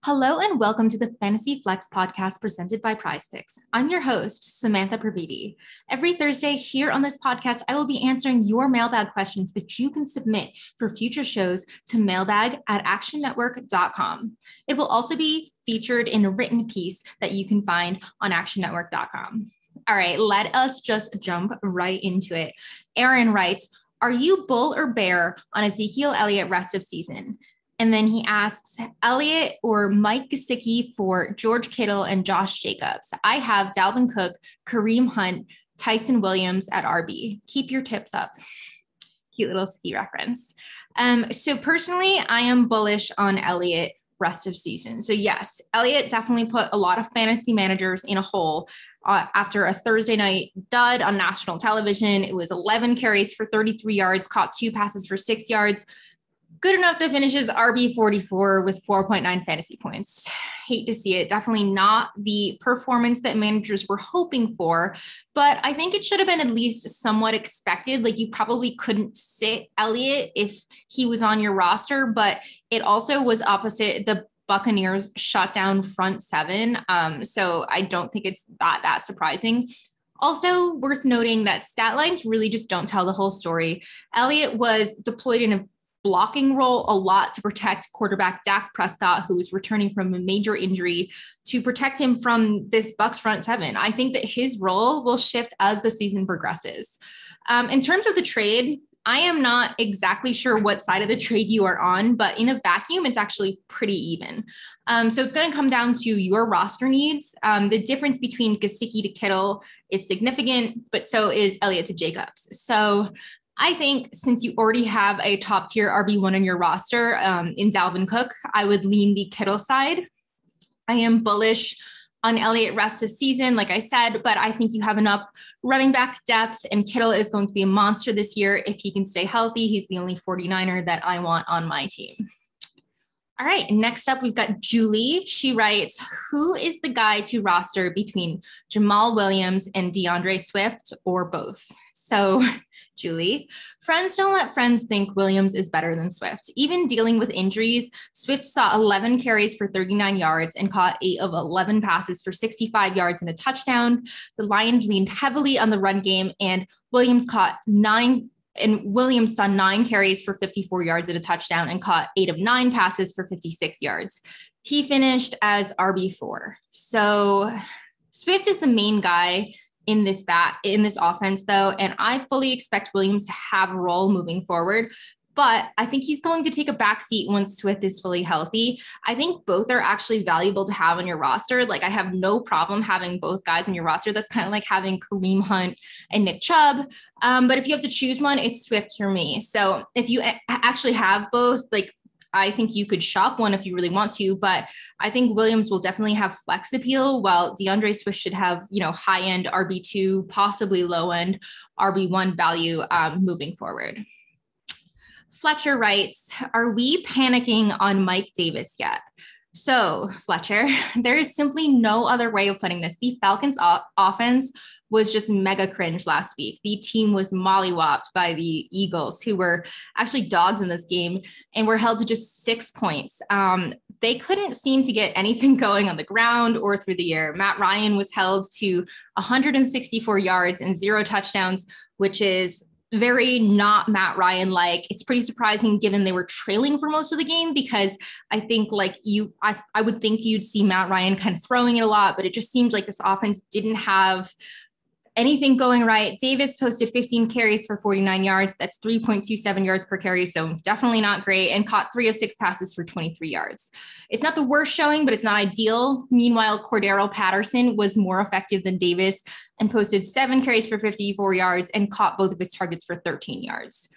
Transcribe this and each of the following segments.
Hello and welcome to the Fantasy Flex podcast presented by PrizePicks. I'm your host, Samantha Previte. Every Thursday here on this podcast, I will be answering your mailbag questions that you can submit for future shows to mailbag@actionnetwork.com. It will also be featured in a written piece that you can find on actionnetwork.com. All right, let us just jump right into it. Aaron writes, are you bull or bear on Ezekiel Elliott rest of season? And then he asks, Elliott or Mike Gesicki for George Kittle and Josh Jacobs. I have Dalvin Cook, Kareem Hunt, Tyson Williams at RB. Keep your tips up. Cute little ski reference. So personally, I am bullish on Elliott rest of season. So yes, Elliott definitely put a lot of fantasy managers in a hole after a Thursday night dud on national television. It was 11 carries for 33 yards, caught 2 passes for 6 yards. Good enough to finish his RB 44 with 4.9 fantasy points. Hate to see it. Definitely not the performance that managers were hoping for, but I think it should have been at least somewhat expected. Like, you probably couldn't sit Elliott if he was on your roster, but it also was opposite the Buccaneers shut down front seven. So I don't think it's that surprising. Also worth noting that stat lines really just don't tell the whole story. Elliott was deployed in a blocking role a lot to protect quarterback Dak Prescott, who is returning from a major injury, to protect him from this Bucs front seven. I think that his role will shift as the season progresses. In terms of the trade, I am not exactly sure what side of the trade you are on, but in a vacuum, it's actually pretty even. So it's going to come down to your roster needs. The difference between Gesicki to Kittle is significant, but so is Elliott to Jacobs. So I think since you already have a top tier RB1 on your roster in Dalvin Cook, I would lean the Kittle side. I am bullish on Elliott rest of season, like I said, but I think you have enough running back depth, and Kittle is going to be a monster this year if he can stay healthy. He's the only 49er that I want on my team. All right, next up, we've got Julie. She writes, who is the guy to roster between Jamaal Williams and DeAndre Swift, or both? So, Julie, friends don't let friends think Williams is better than Swift. Even dealing with injuries, Swift saw 11 carries for 39 yards and caught 8 of 11 passes for 65 yards and a touchdown. The Lions leaned heavily on the run game, and Williams saw 9 carries for 54 yards and a touchdown and caught 8 of 9 passes for 56 yards. He finished as RB4. So Swift is the main guy in this offense, though, and I fully expect Williams to have a role moving forward, but I think he's going to take a backseat once Swift is fully healthy. I think both are actually valuable to have on your roster. Like, I have no problem having both guys on your roster. That's kind of like having Kareem Hunt and Nick Chubb. But if you have to choose one, it's Swift for me. So if you actually have both, like, I think you could shop one if you really want to, but I think Williams will definitely have flex appeal, while DeAndre Swift should have, high-end RB2, possibly low-end RB1 value moving forward. Fletcher writes, are we panicking on Mike Davis yet? So, Fletcher, there is simply no other way of putting this. The Falcons' offense was just mega cringe last week. The team was mollywopped by the Eagles, who were actually dogs in this game and were held to just 6 points. They couldn't seem to get anything going on the ground or through the air. Matt Ryan was held to 164 yards and 0 touchdowns, which is very not Matt Ryan like. It's pretty surprising given they were trailing for most of the game, because I think I would think you'd see Matt Ryan kind of throwing it a lot, but it just seemed like this offense didn't have anything going right. Davis posted 15 carries for 49 yards. That's 3.27 yards per carry. So definitely not great, and caught 3 of 6 passes for 23 yards. It's not the worst showing, but it's not ideal. Meanwhile, Cordero Patterson was more effective than Davis and posted 7 carries for 54 yards and caught both of his targets for 13 yards.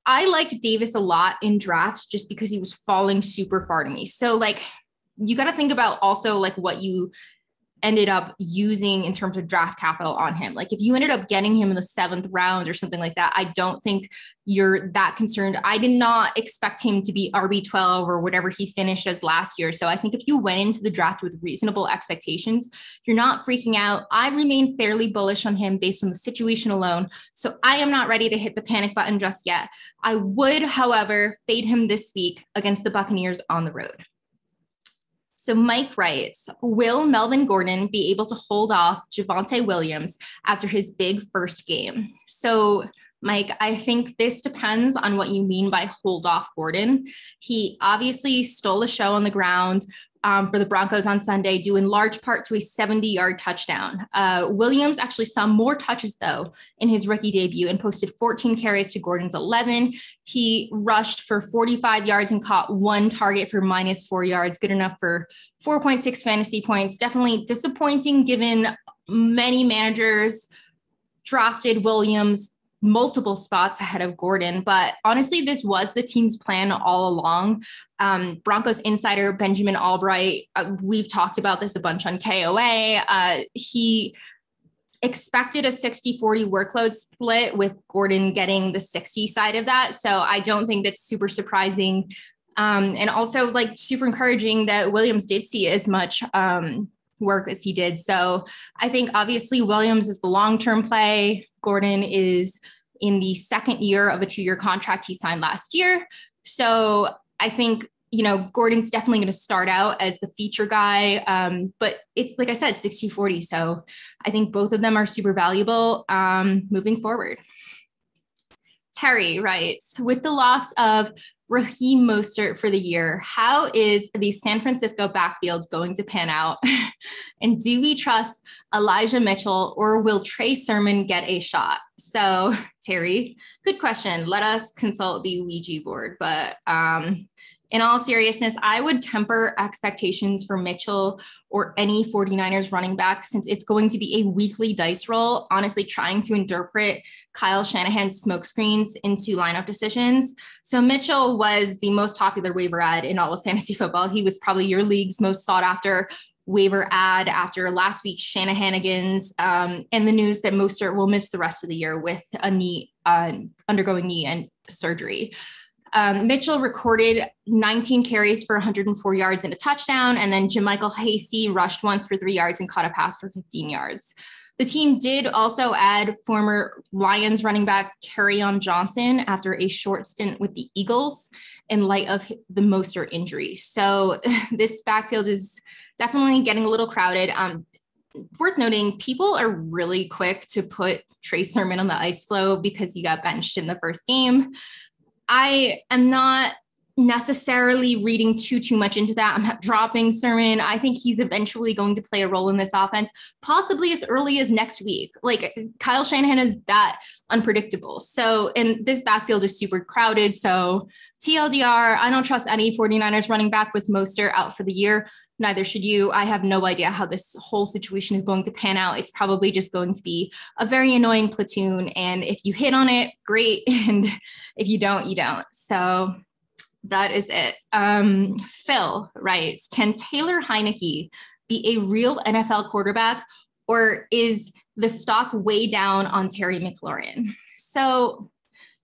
I liked Davis a lot in drafts just because he was falling super far to me. So you got to think about also what you ended up using in terms of draft capital on him. Like, if you ended up getting him in the 7th round or something like that, I don't think you're that concerned. I did not expect him to be RB12 or whatever he finished as last year. So I think if you went into the draft with reasonable expectations, you're not freaking out. I remain fairly bullish on him based on the situation alone. So I am not ready to hit the panic button just yet. I would, however, fade him this week against the Buccaneers on the road. So Mike writes, will Melvin Gordon be able to hold off Javonte Williams after his big first game? So Mike, I think this depends on what you mean by hold off Gordon. He obviously stole a show on the ground for the Broncos on Sunday, due in large part to a 70-yard touchdown. Williams actually saw more touches, though, in his rookie debut and posted 14 carries to Gordon's 11. He rushed for 45 yards and caught one target for -4 yards, good enough for 4.6 fantasy points. Definitely disappointing given many managers drafted Williams multiple spots ahead of Gordon. But honestly, this was the team's plan all along. Broncos insider Benjamin Albright, we've talked about this a bunch on KOA. He expected a 60-40 workload split, with Gordon getting the 60 side of that. So I don't think that's super surprising. And also like super encouraging that Williams did see as much work as he did. So I think obviously Williams is the long-term play. Gordon is in the second year of a 2-year contract he signed last year. So I think, Gordon's definitely going to start out as the feature guy. But it's, like I said, 60-40. So I think both of them are super valuable moving forward. Terry writes, with the loss of Raheem Mostert for the year, how is the San Francisco backfield going to pan out? And do we trust Elijah Mitchell, or will Trey Sermon get a shot? So Terry, good question. Let us consult the Ouija board. But in all seriousness, I would temper expectations for Mitchell or any 49ers running back, since it's going to be a weekly dice roll, honestly trying to interpret Kyle Shanahan's smokescreens into lineup decisions. So Mitchell was the most popular waiver ad in all of fantasy football. He was probably your league's most sought after waiver ad after last week's Shanahanigans and the news that Mostert will miss the rest of the year with a knee, undergoing knee and surgery. Mitchell recorded 19 carries for 104 yards and a touchdown. And then Jermichael Hasty rushed once for 3 yards and caught a pass for 15 yards. The team did also add former Lions running back Kerryon Johnson after a short stint with the Eagles in light of the Mostert injury. So this backfield is definitely getting a little crowded. Worth noting, people are really quick to put Trey Sermon on the ice flow because he got benched in the first game. I am not necessarily reading too much into that. I'm not dropping Sermon. I think he's eventually going to play a role in this offense, possibly as early as next week. Like, Kyle Shanahan is that unpredictable. So, and this backfield is super crowded. So TLDR, I don't trust any 49ers running back with Mostert out for the year. Neither should you. I have no idea how this whole situation is going to pan out. It's probably just going to be a very annoying platoon. And if you hit on it, great. And if you don't, you don't. So that is it. Phil writes, can Taylor Heineke be a real NFL quarterback, or is the stock way down on Terry McLaurin? So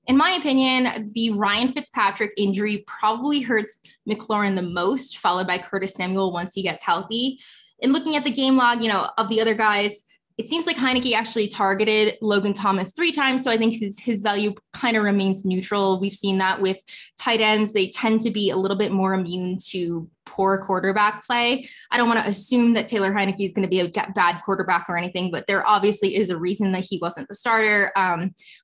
in my opinion, the Ryan Fitzpatrick injury probably hurts McLaurin the most, followed by Curtis Samuel once he gets healthy. And looking at the game log, of the other guys, it seems like Heineke actually targeted Logan Thomas 3 times. So I think his value kind of remains neutral. We've seen that with tight ends. They tend to be a little bit more immune to poor quarterback play. I don't want to assume that Taylor Heineke is going to be a bad quarterback or anything, but there obviously is a reason that he wasn't the starter.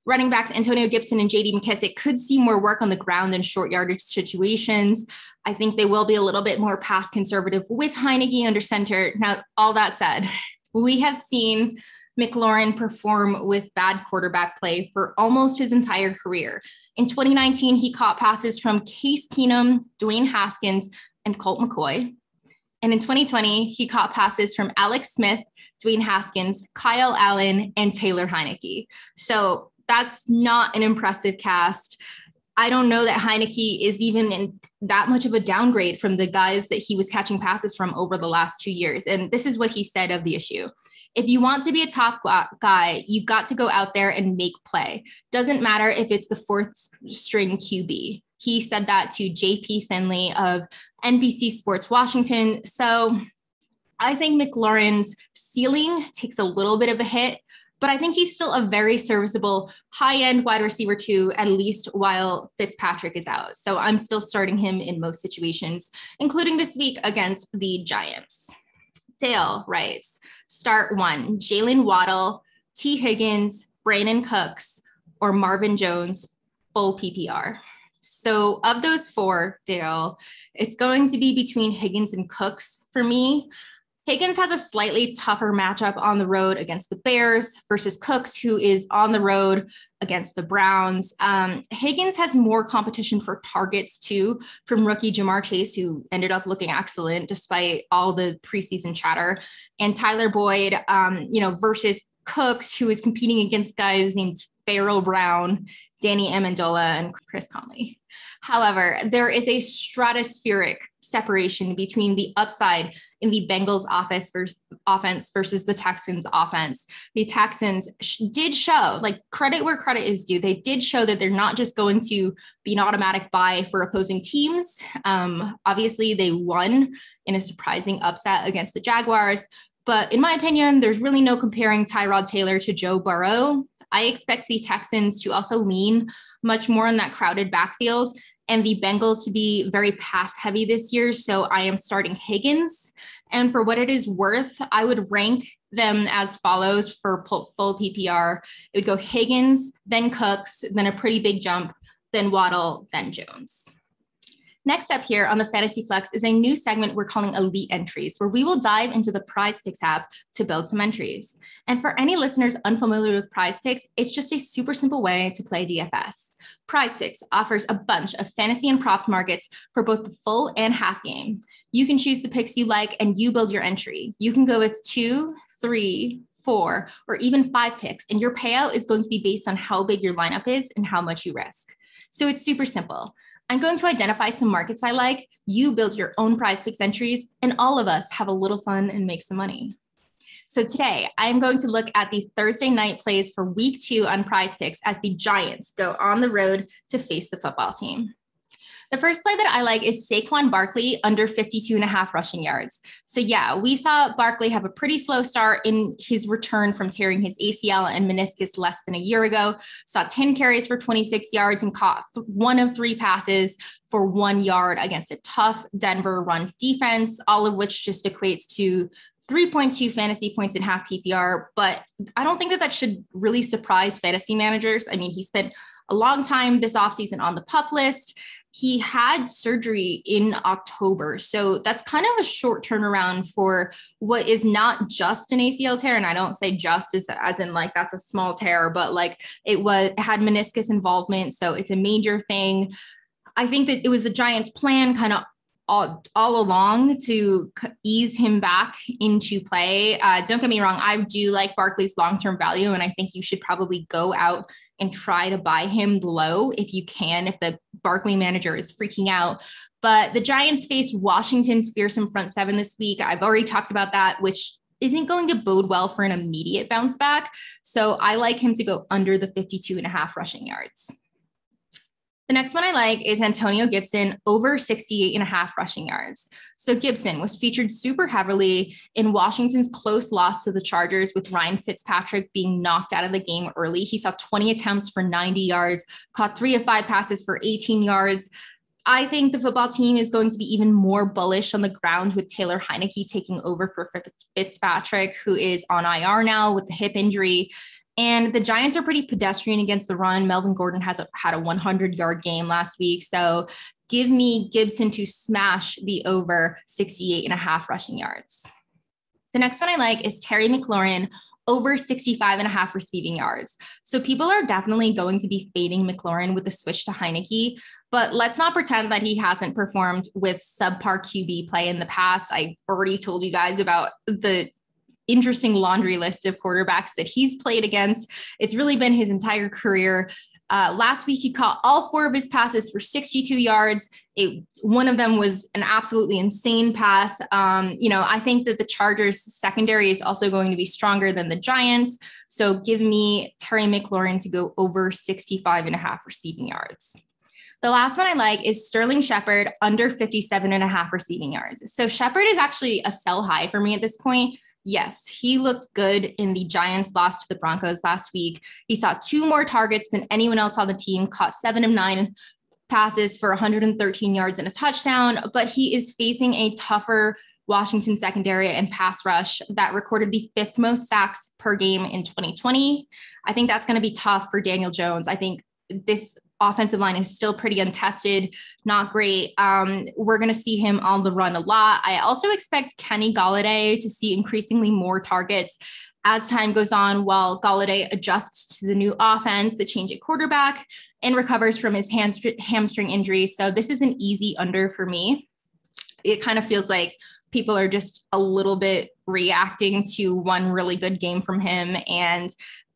Running backs Antonio Gibson and JD McKissic could see more work on the ground in short yardage situations. I think they will be a little bit more pass conservative with Heineke under center. Now, all that said, we have seen McLaurin perform with bad quarterback play for almost his entire career. In 2019, he caught passes from Case Keenum, Dwayne Haskins, and Colt McCoy. And in 2020, he caught passes from Alex Smith, Dwayne Haskins, Kyle Allen, and Taylor Heineke. So that's not an impressive cast. I don't know that Heineke is even in that much of a downgrade from the guys that he was catching passes from over the last 2 years. And this is what he said of the issue. If you want to be a top guy, you got to go out there and make play. Doesn't matter if it's the 4th string QB. He said that to JP Finley of NBC Sports Washington. So I think McLaurin's ceiling takes a little bit of a hit but I think he's still a very serviceable high-end wide receiver too, at least while Fitzpatrick is out. So I'm still starting him in most situations, including this week against the Giants. Dale writes, start one, Jaylen Waddle, T. Higgins, Brandon Cooks, or Marvin Jones, full PPR. So of those four, Dale, it's going to be between Higgins and Cooks for me. Higgins has a slightly tougher matchup on the road against the Bears versus Cooks, who is on the road against the Browns. Higgins has more competition for targets too from rookie Ja'Marr Chase, who ended up looking excellent despite all the preseason chatter, and Tyler Boyd, versus Cooks, who is competing against guys named Pharaoh Brown, Danny Amendola, and Chris Conley. However, there is a stratospheric separation between the upside in the Bengals offense versus the Texans offense. The Texans did show, like, credit where credit is due. They did show that they're not just going to be an automatic buy for opposing teams. Obviously, they won in a surprising upset against the Jaguars. But in my opinion, there's really no comparing Tyrod Taylor to Joe Burrow. I expect the Texans to also lean much more on that crowded backfield and the Bengals to be very pass heavy this year. So I am starting Higgins. And for what it is worth, I would rank them as follows for full PPR. It would go Higgins, then Cooks, then a pretty big jump, then Waddle, then Jones. Next up here on the Fantasy Flex is a new segment we're calling Elite Entries, where we will dive into the PrizePicks app to build some entries. And for any listeners unfamiliar with PrizePicks, it's just a super simple way to play DFS. PrizePicks offers a bunch of fantasy and props markets for both the full and half game. You can choose the picks you like and you build your entry. You can go with 2, 3, 4, or even 5 picks, and your payout is going to be based on how big your lineup is and how much you risk. So it's super simple. I'm going to identify some markets I like, you build your own PrizePicks entries, and all of us have a little fun and make some money. So today, I'm going to look at the Thursday night plays for week 2 on PrizePicks as the Giants go on the road to face the football team. The first play that I like is Saquon Barkley under 52.5 rushing yards. So yeah, we saw Barkley have a pretty slow start in his return from tearing his ACL and meniscus less than a year ago. Saw 10 carries for 26 yards and caught 1 of 3 passes for 1 yard against a tough Denver run defense, all of which just equates to 3.2 fantasy points in half PPR. But I don't think that should really surprise fantasy managers. I mean, he spent a long time this offseason on the PUP list. He had surgery in October. So that's kind of a short turnaround for what is not just an ACL tear. And I don't say just as in like that's a small tear, but like it had meniscus involvement. So it's a major thing. I think that it was the Giants' plan kind of all along to ease him back into play. Don't get me wrong. I do like Barkley's long-term value, and I think you should probably go out and try to buy him low if you can, if the Barkley manager is freaking out. But the Giants face Washington's fearsome front seven this week. I've already talked about that, which isn't going to bode well for an immediate bounce back. So I like him to go under the 52.5 rushing yards. The next one I like is Antonio Gibson over 68.5 rushing yards. So Gibson was featured super heavily in Washington's close loss to the Chargers, with Ryan Fitzpatrick being knocked out of the game early. He saw 20 attempts for 90 yards, caught 3 of 5 passes for 18 yards. I think the football team is going to be even more bullish on the ground with Taylor Heineke taking over for Fitzpatrick, who is on IR now with the hip injury. And the Giants are pretty pedestrian against the run. Melvin Gordon had a 100-yard game last week. So give me Gibson to smash the over 68.5 rushing yards. The next one I like is Terry McLaurin over 65.5 receiving yards. So people are definitely going to be fading McLaurin with the switch to Heineke, but let's not pretend that he hasn't performed with subpar QB play in the past. I already told you guys about the interesting laundry list of quarterbacks that he's played against. It's really been his entire career. Last week, he caught all 4 of his passes for 62 yards. One of them was an absolutely insane pass. I think that the Chargers secondary is also going to be stronger than the Giants. So give me Terry McLaurin to go over 65.5 receiving yards. The last one I like is Sterling Shepard under 57.5 receiving yards. So Shepard is actually a sell high for me at this point. Yes, he looked good in the Giants' loss to the Broncos last week. He saw 2 more targets than anyone else on the team, caught 7 of 9 passes for 113 yards and a touchdown, but he is facing a tougher Washington secondary and pass rush that recorded the 5th most sacks per game in 2020. I think that's going to be tough for Daniel Jones. I think this offensive line is still pretty untested, not great. We're going to see him on the run a lot. I also expect Kenny Golladay to see increasingly more targets as time goes on, while Golladay adjusts to the new offense, the change at quarterback, and recovers from his hamstring injury. So this is an easy under for me. It kind of feels like people are just a little bit reacting to one really good game from him. And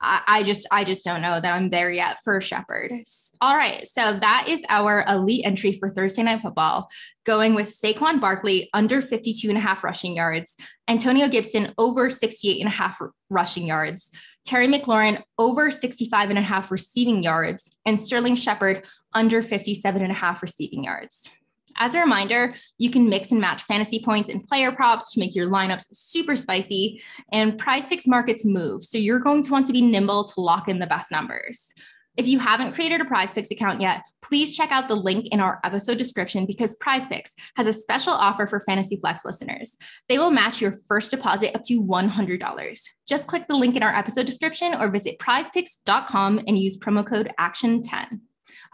I just don't know that I'm there yet for Shepard. All right. So that is our elite entry for Thursday Night Football, going with Saquon Barkley under 52.5 rushing yards, Antonio Gibson over 68.5 rushing yards, Terry McLaurin over 65.5 receiving yards, and Sterling Shepard under 57.5 receiving yards. As a reminder, you can mix and match fantasy points and player props to make your lineups super spicy, and PrizePicks markets move, so you're going to want to be nimble to lock in the best numbers. If you haven't created a PrizePicks account yet, please check out the link in our episode description because PrizePicks has a special offer for Fantasy Flex listeners. They will match your first deposit up to $100. Just click the link in our episode description or visit prizepicks.com and use promo code ACTION10.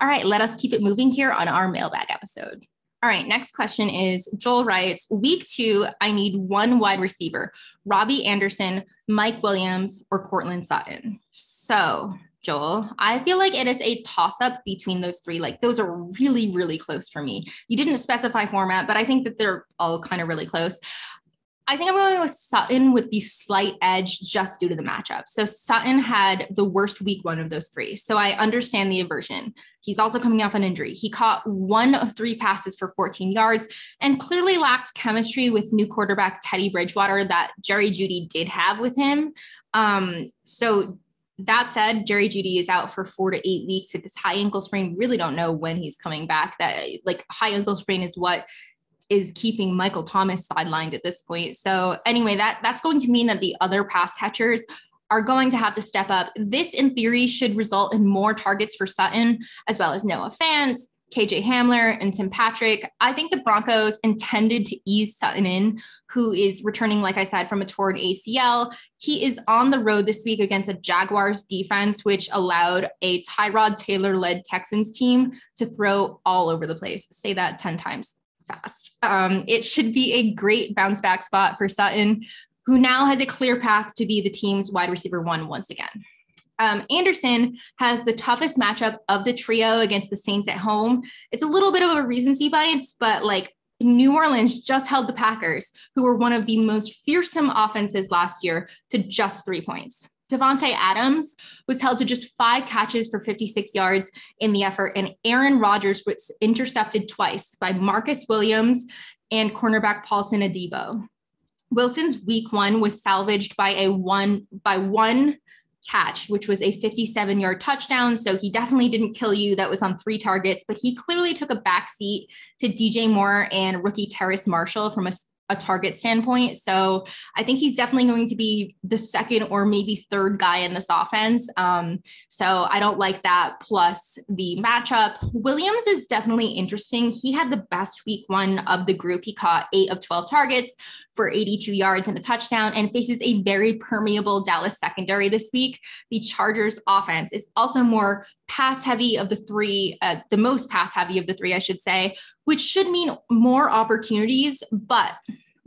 All right, let us keep it moving here on our mailbag episode. All right, next question is, Joel writes, week 2, I need 1 wide receiver, Robbie Anderson, Mike Williams, or Courtland Sutton. So, Joel, I feel like it is a toss-up between those 3. Like, those are really, really close for me. You didn't specify format, but I think that they're all kind of really close. I think I'm going with Sutton with the slight edge just due to the matchup. So Sutton had the worst week 1 of those 3. So I understand the aversion. He's also coming off an injury. He caught 1 of 3 passes for 14 yards and clearly lacked chemistry with new quarterback Teddy Bridgewater that Jerry Jeudy did have with him. So that said, Jerry Jeudy is out for 4 to 8 weeks with this high ankle sprain. Really don't know when he's coming back. That like high ankle sprain is what is keeping Michael Thomas sidelined at this point. So anyway, that's going to mean that the other pass catchers are going to have to step up. This, in theory, should result in more targets for Sutton, as well as Noah Fant, KJ Hamler, and Tim Patrick. I think the Broncos intended to ease Sutton in, who is returning, like I said, from a torn ACL. He is on the road this week against a Jaguars defense, which allowed a Tyrod Taylor-led Texans team to throw all over the place. Say that 10 times fast. It should be a great bounce back spot for Sutton, who now has a clear path to be the team's wide receiver 1 once again. Anderson has the toughest matchup of the trio against the Saints at home. It's a little bit of a recency bias, but like New Orleans just held the Packers, who were one of the most fearsome offenses last year, to just 3 points. Davante Adams was held to just 5 catches for 56 yards in the effort, and Aaron Rodgers was intercepted twice by Marcus Williams and cornerback Paulson Adebo. Wilson's week 1 was salvaged by one catch, which was a 57-yard touchdown. So he definitely didn't kill you. That was on 3 targets, but he clearly took a backseat to DJ Moore and rookie Terrace Marshall from a target standpoint. So I think he's definitely going to be the second or maybe third guy in this offense. So I don't like that. Plus the matchup. Williams is definitely interesting. He had the best week 1 of the group. He caught 8 of 12 targets for 82 yards and a touchdown, and faces a very permeable Dallas secondary this week. The Chargers offense is also more pass heavy of the 3, the most pass heavy of the 3, I should say, which should mean more opportunities, but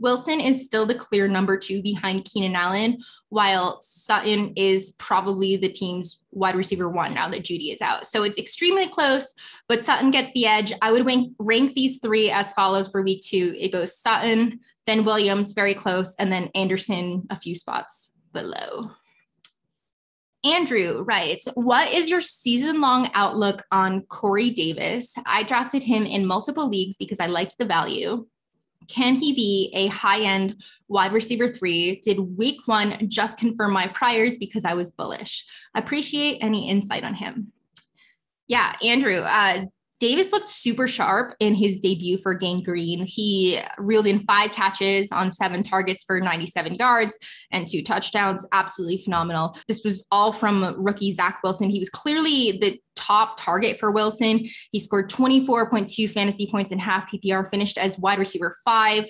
Wilson is still the clear number 2 behind Keenan Allen, while Sutton is probably the team's wide receiver 1 now that Jeudy is out. So it's extremely close, but Sutton gets the edge. I would rank these 3 as follows for week 2. It goes Sutton, then Williams, very close, and then Anderson a few spots below. Andrew writes, what is your season-long outlook on Corey Davis? I drafted him in multiple leagues because I liked the value. Can he be a high-end wide receiver 3? Did week 1 just confirm my priors because I was bullish? Appreciate any insight on him. Yeah, Andrew, Davis looked super sharp in his debut for Gang Green. He reeled in 5 catches on 7 targets for 97 yards and 2 touchdowns. Absolutely phenomenal. This was all from rookie Zach Wilson. He was clearly the top target for Wilson. He scored 24.2 fantasy points in half PPR, finished as wide receiver 5.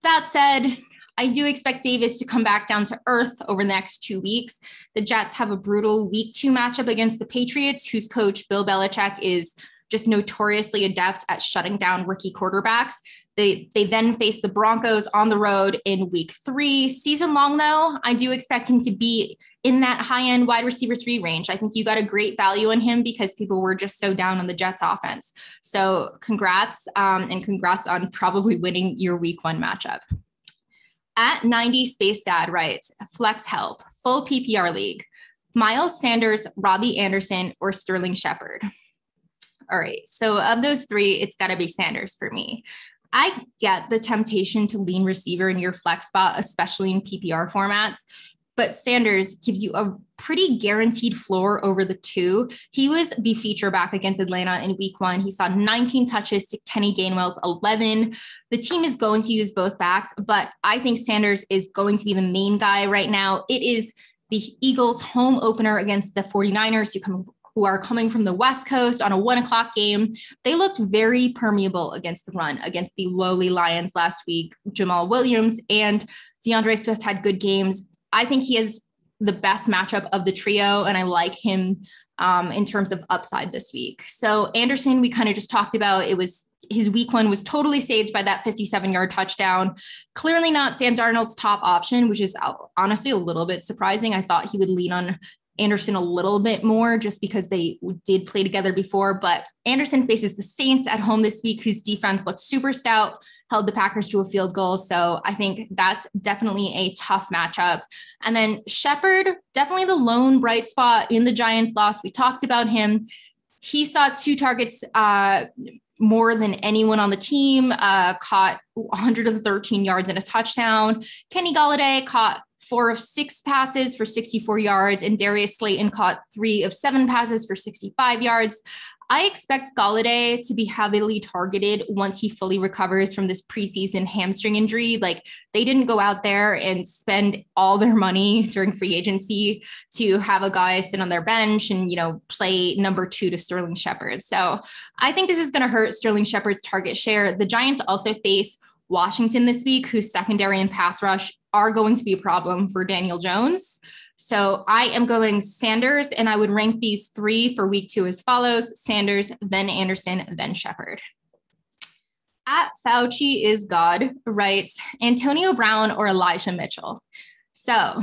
That said, I do expect Davis to come back down to earth over the next 2 weeks. The Jets have a brutal week 2 matchup against the Patriots, whose coach Bill Belichick is just notoriously adept at shutting down rookie quarterbacks. They then face the Broncos on the road in week 3. Season long, though, I do expect him to be in that high-end wide receiver 3 range. I think you got a great value on him because people were just so down on the Jets offense. So congrats, and congrats on probably winning your week 1 matchup. At 90 Space Dad writes, flex help, full PPR league, Miles Sanders, Robbie Anderson, or Sterling Shepard. All right, so of those 3, it's got to be Sanders for me. I get the temptation to lean receiver in your flex spot, especially in PPR formats, but Sanders gives you a pretty guaranteed floor over the 2. He was the feature back against Atlanta in week 1. He saw 19 touches to Kenny Gainwell's 11. The team is going to use both backs, but I think Sanders is going to be the main guy right now. It is the Eagles' home opener against the 49ers, who are coming from the West Coast on a 1:00 game. They looked very permeable against the run against the lowly Lions last week. Jamaal Williams and DeAndre Swift had good games. I think he is the best matchup of the trio, and I like him in terms of upside this week. So Anderson, we kind of just talked about, his week 1 was totally saved by that 57-yard touchdown. Clearly not Sam Darnold's top option, which is honestly a little bit surprising. I thought he would lean on Anderson a little bit more just because they did play together before, but Anderson faces the Saints at home this week, whose defense looked super stout, held the Packers to a field goal. So I think that's definitely a tough matchup. And then Shepard, definitely the lone bright spot in the Giants loss. We talked about him. He saw 2 targets, more than anyone on the team, caught 113 yards and a touchdown. Kenny Golladay caught 4 of 6 passes for 64 yards, and Darius Slayton caught 3 of 7 passes for 65 yards. I expect Golladay to be heavily targeted once he fully recovers from this preseason hamstring injury. Like, they didn't go out there and spend all their money during free agency to have a guy sit on their bench and, play number 2 to Sterling Shepard. So I think this is going to hurt Sterling Shepard's target share. The Giants also face Washington this week, whose secondary and pass rush are going to be a problem for Daniel Jones. So I am going Sanders, and I would rank these 3 for week 2 as follows: Sanders, then Anderson, then Shepard. At Fauci is God writes, Antonio Brown or Elijah Mitchell. So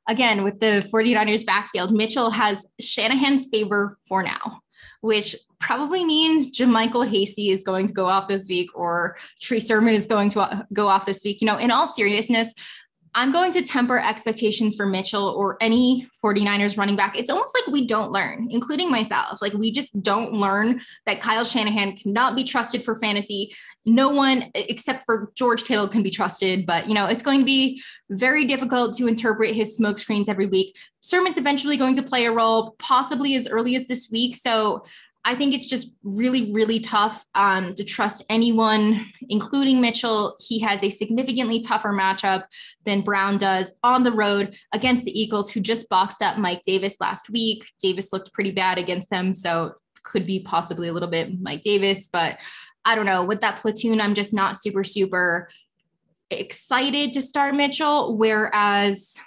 again, with the 49ers backfield, Mitchell has Shanahan's favor for now, which probably means JaMychal Hasty is going to go off this week, or Trey Sermon is going to go off this week. In all seriousness, I'm going to temper expectations for Mitchell or any 49ers running back. It's almost like we don't learn, including myself. Like, we just don't learn that Kyle Shanahan cannot be trusted for fantasy. No one except for George Kittle can be trusted, but it's going to be very difficult to interpret his smoke screens every week. Sermon's eventually going to play a role, possibly as early as this week. So I think it's just really, really tough to trust anyone, including Mitchell. He has a significantly tougher matchup than Brown does on the road against the Eagles, who just boxed up Mike Davis last week. Davis looked pretty bad against them, so could be possibly a little bit Mike Davis. But I don't know. With that platoon, I'm just not super excited to start Mitchell, whereas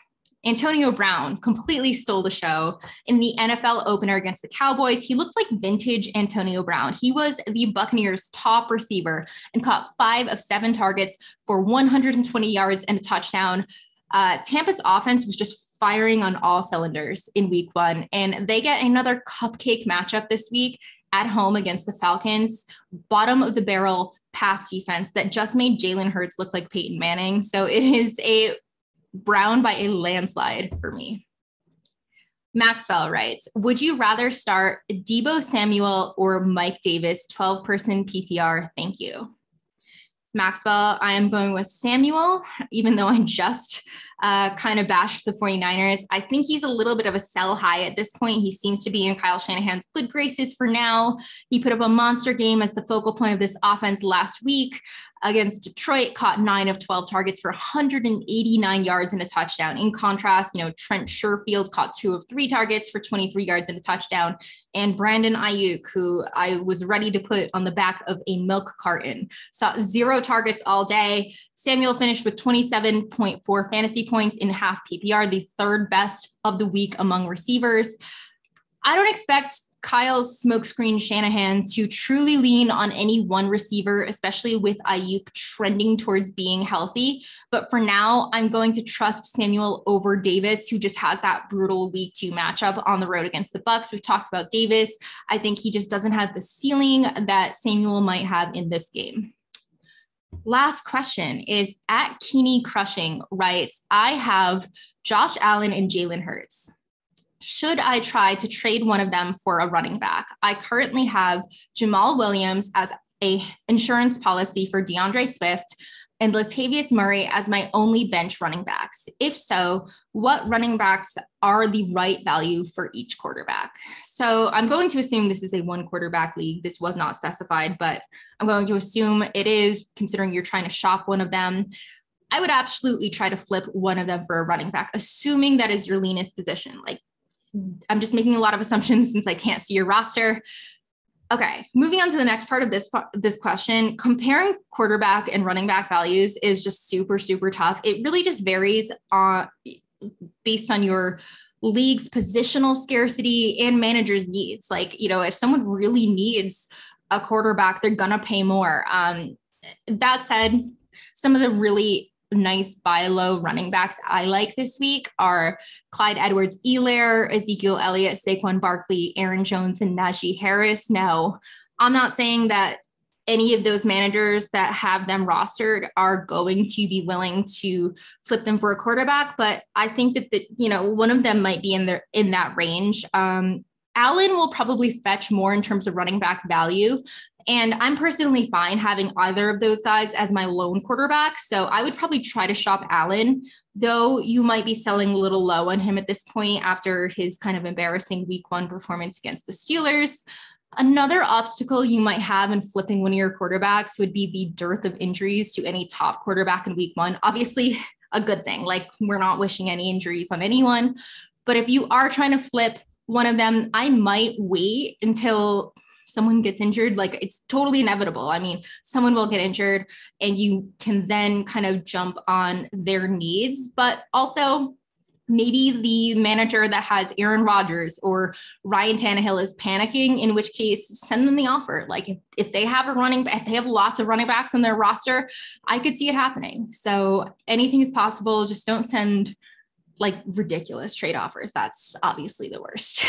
Antonio Brown completely stole the show in the NFL opener against the Cowboys. He looked like vintage Antonio Brown. He was the Buccaneers' top receiver and caught 5 of 7 targets for 120 yards and a touchdown. Tampa's offense was just firing on all cylinders in week 1, and they get another cupcake matchup this week at home against the Falcons, bottom of the barrel pass defense that just made Jalen Hurts look like Peyton Manning. So it is a Brown by a landslide for me. Maxwell writes, would you rather start Deebo Samuel or Mike Davis, 12-person PPR? Thank you. Maxwell, I am going with Samuel, even though I just kind of bashed the 49ers. I think he's a little bit of a sell high at this point. He seems to be in Kyle Shanahan's good graces for now. He put up a monster game as the focal point of this offense last week against Detroit, caught 9 of 12 targets for 189 yards and a touchdown. In contrast, Trent Sherfield caught 2 of 3 targets for 23 yards and a touchdown. And Brandon Ayuk, who I was ready to put on the back of a milk carton, saw 0 targets all day. Samuel finished with 27.4 fantasy points in half PPR, the 3rd best of the week among receivers. I don't expect Kyle's smokescreen Shanahan to truly lean on any one receiver, especially with Ayuk trending towards being healthy. But for now, I'm going to trust Samuel over Davis, who just has that brutal week 2 matchup on the road against the Bucs. We've talked about Davis. I think he just doesn't have the ceiling that Samuel might have in this game. Last question is at Keeney Crushing writes, I have Josh Allen and Jalen Hurts. Should I try to trade one of them for a running back? I currently have Jamaal Williams as a insurance policy for DeAndre Swift and Latavius Murray as my only bench running backs. If so, what running backs are the right value for each quarterback? So I'm going to assume this is a 1 quarterback league. This was not specified, but I'm going to assume it is, considering you're trying to shop one of them. I would absolutely try to flip one of them for a running back, assuming that is your leanest position. Like, I'm just making a lot of assumptions since I can't see your roster. Okay, moving on to the next part of this question. Comparing quarterback and running back values is just super, super tough. It really just varies based on your league's positional scarcity and manager's needs. Like, if someone really needs a quarterback, they're going to pay more. That said, some of the really nice buy low running backs I like this week are Clyde Edwards-Helaire, Ezekiel Elliott, Saquon Barkley, Aaron Jones, and Najee Harris. Now, I'm not saying that any of those managers that have them rostered are going to be willing to flip them for a quarterback, but I think that one of them might be in that range. Allen will probably fetch more in terms of running back value. And I'm personally fine having either of those guys as my lone quarterback. So I would probably try to shop Allen, though you might be selling a little low on him at this point after his kind of embarrassing week 1 performance against the Steelers. Another obstacle you might have in flipping one of your quarterbacks would be the dearth of injuries to any top quarterback in week 1. Obviously, a good thing. Like, we're not wishing any injuries on anyone. But if you are trying to flip one of them, I might wait until someone gets injured. Like, it's totally inevitable. I mean, someone will get injured and you can then kind of jump on their needs, but also maybe the manager that has Aaron Rodgers or Ryan Tannehill is panicking, in which case send them the offer. Like, if they have if they have lots of running backs on their roster, I could see it happening. So anything is possible. Just don't send like ridiculous trade offers. That's obviously the worst.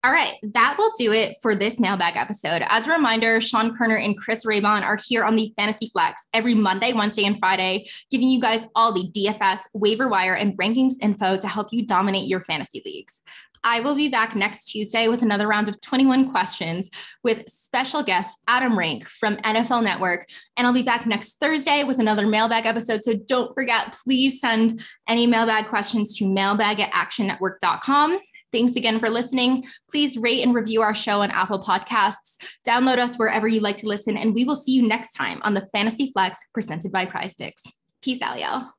All right, that will do it for this mailbag episode. As a reminder, Sean Kerner and Chris Raybon are here on the Fantasy Flex every Monday, Wednesday, and Friday, giving you guys all the DFS, waiver wire, and rankings info to help you dominate your fantasy leagues. I will be back next Tuesday with another round of 21 questions with special guest Adam Rank from NFL Network. And I'll be back next Thursday with another mailbag episode. So don't forget, please send any mailbag questions to mailbag@actionnetwork.com. Thanks again for listening. Please rate and review our show on Apple Podcasts. Download us wherever you like to listen, and we will see you next time on the Fantasy Flex presented by PrizePicks. Peace out, y'all.